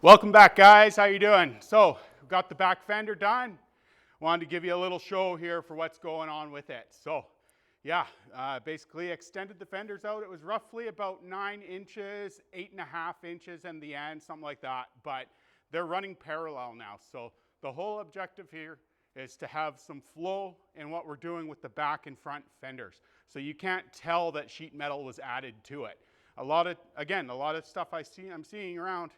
Welcome back, guys. How you doing? So, we've got the back fender done. Wanted to give you a little show here for what's going on with it. So, yeah, basically extended the fenders out. It was roughly about 9 inches, 8.5 inches in the end, something like that. But they're running parallel now. So, the whole objective here is to have some flow in what we're doing with the back and front fenders. So you can't tell that sheet metal was added to it. A lot of stuff I'm seeing around,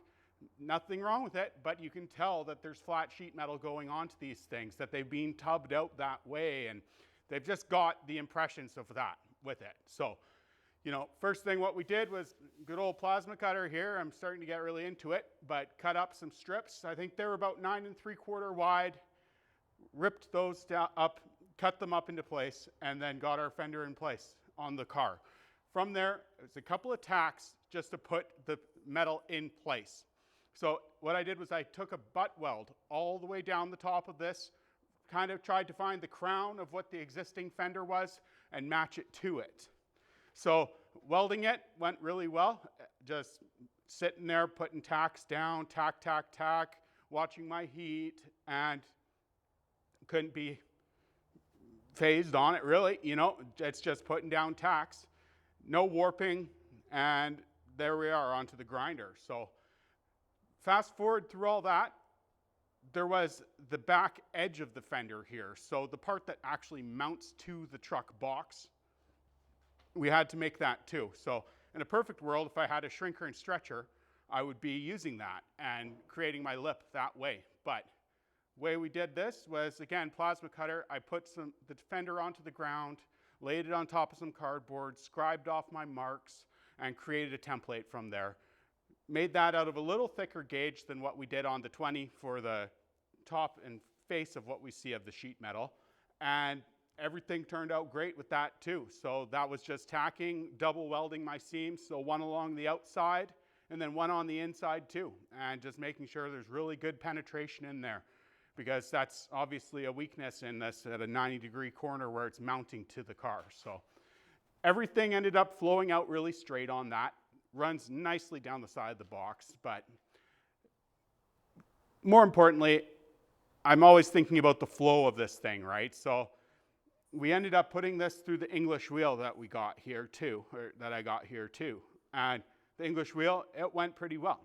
nothing wrong with it, but you can tell that there's flat sheet metal going onto these things, that they've been tubbed out that way, and they've just got the impressions of that with it. So, you know, first thing what we did was good old plasma cutter here. I'm starting to get really into it, but cut up some strips. I think they were about 9 3/4 wide, ripped those up, cut them up into place, and then got our fender in place on the car. From there, it's a couple of tacks just to put the metal in place. So what I did was I took a butt weld all the way down the top of this, kind of tried to find the crown of what the existing fender was and match it to it. So welding it went really well, just sitting there putting tacks down, tack, tack, tack, watching my heat, and couldn't be phased on it really, you know, it's just putting down tacks, no warping, and there we are onto the grinder. So fast forward through all that, there was the back edge of the fender here. So the part that actually mounts to the truck box, we had to make that too. So in a perfect world, if I had a shrinker and stretcher, I would be using that and creating my lip that way. But the way we did this was, again, plasma cutter. I put the fender onto the ground, laid it on top of some cardboard, scribed off my marks, and created a template from there. Made that out of a little thicker gauge than what we did on the 20 for the top and face of what we see of the sheet metal. And everything turned out great with that too. So that was just tacking, double welding my seams. So one along the outside and then one on the inside too. And just making sure there's really good penetration in there, because that's obviously a weakness in this at a 90-degree corner where it's mounting to the car. So everything ended up flowing out really straight on that. Runs nicely down the side of the box, but more importantly, I'm always thinking about the flow of this thing, right? So we ended up putting this through the English wheel that we got here too, or that I got here too. And the English wheel, it went pretty well.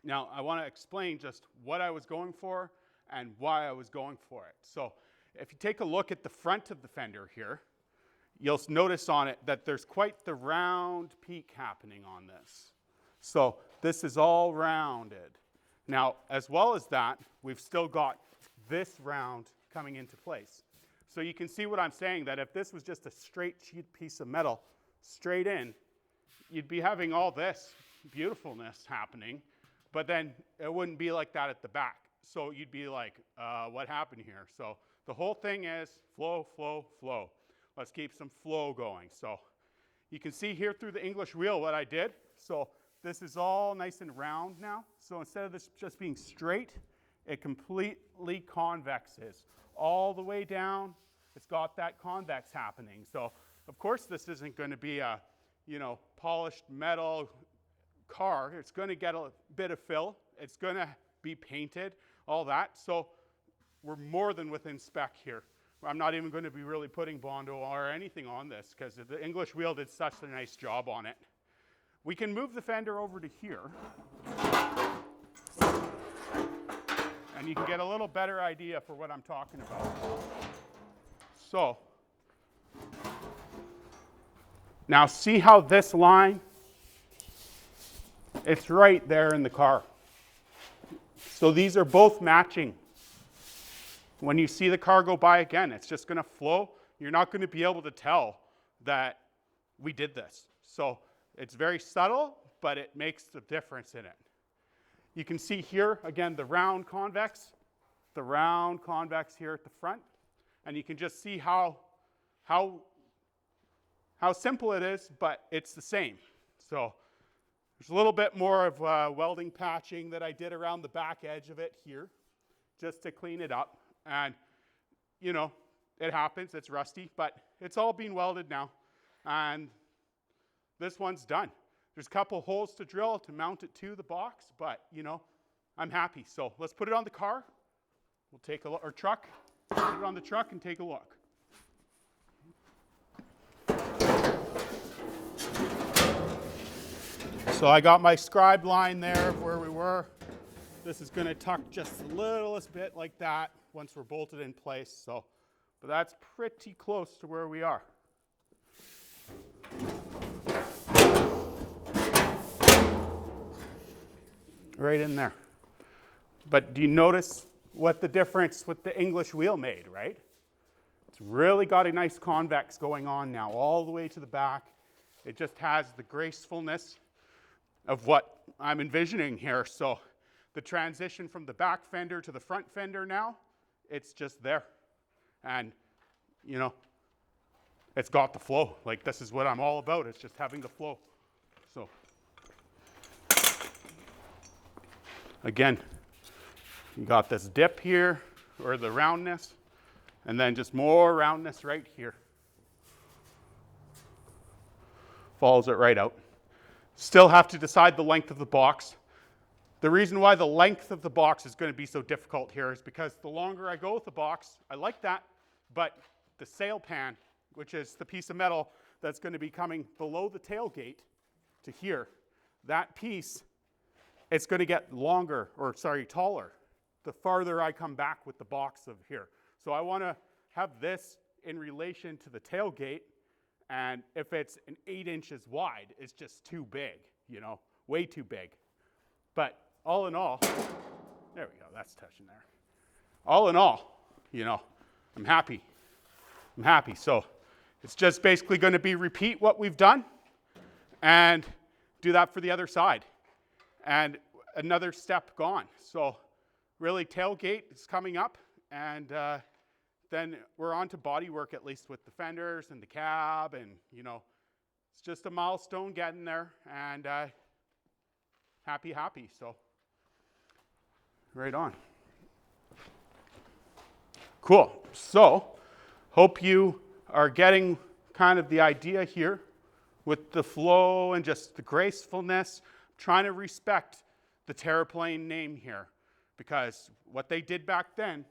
Now, I want to explain just what I was going for and why I was going for it. So if you take a look at the front of the fender here, you'll notice on it that there's quite the round peak happening on this. So this is all rounded. Now, as well as that, we've still got this round coming into place. So you can see what I'm saying, that if this was just a straight sheet piece of metal straight in, you'd be having all this beautifulness happening, but then it wouldn't be like that at the back. So you'd be like, what happened here? So the whole thing is flow, flow, flow. Let's keep some flow going. So you can see here through the English wheel what I did. So this is all nice and round now. So instead of this just being straight, it completely convexes all the way down. It's got that convex happening. So of course this isn't going to be a, you know, polished metal car. It's going to get a bit of fill. It's going to be painted, all that. So we're more than within spec here. I'm not even going to be really putting Bondo or anything on this because the English wheel did such a nice job on it. We can move the fender over to here, and you can get a little better idea for what I'm talking about. So, now see how this line, it's right there in the car. So these are both matching. When you see the car go by again, it's just going to flow. You're not going to be able to tell that we did this. So it's very subtle, but it makes the difference in it. You can see here, again, the round convex here at the front. And you can just see how simple it is, but it's the same. So there's a little bit more of welding patching that I did around the back edge of it here, just to clean it up. And, you know, it happens, it's rusty, but it's all been welded now. And this one's done. There's a couple holes to drill to mount it to the box, but, you know, I'm happy. So let's put it on the car. We'll take a look, or truck. Put it on the truck and take a look. So I got my scribe line there of where we were. This is going to tuck just a little bit like that once we're bolted in place. So, but that's pretty close to where we are. Right in there. But do you notice what the difference with the English wheel made, right? It's really got a nice convex going on now, all the way to the back. It just has the gracefulness of what I'm envisioning here. So the transition from the back fender to the front fender now, it's just there. And, you know, it's got the flow. Like, this is what I'm all about. It's just having the flow. So, again, you got this dip here, or the roundness, and then just more roundness right here. Follows it right out. Still have to decide the length of the box. The reason why the length of the box is going to be so difficult here is because the longer I go with the box, I like that, but the sail pan, which is the piece of metal that's going to be coming below the tailgate to here, that piece, it's going to get longer, or sorry, taller, the farther I come back with the box of here. So I want to have this in relation to the tailgate, and if it's an 8 inches wide, it's just too big, you know, way too big. But all in all, there we go, that's touching there. All in all, you know, I'm happy. I'm happy. So it's just basically going to be repeat what we've done and do that for the other side. And another step gone. So really tailgate is coming up, and then we're on to body work, at least with the fenders and the cab, and you know, it's just a milestone getting there, and happy. So right on. Cool. So hope you are getting kind of the idea here with the flow and just the gracefulness. I'm trying to respect the Terraplane name here, because what they did back then,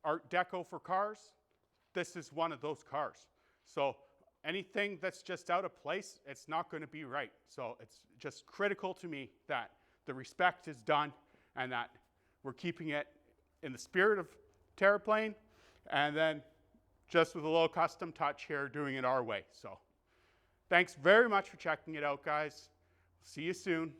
Art Deco for cars, this is one of those cars. So anything that's just out of place, it's not going to be right. So it's just critical to me that the respect is done and that we're keeping it in the spirit of Terraplane, and then just with a little custom touch here, doing it our way. So thanks very much for checking it out, guys. See you soon.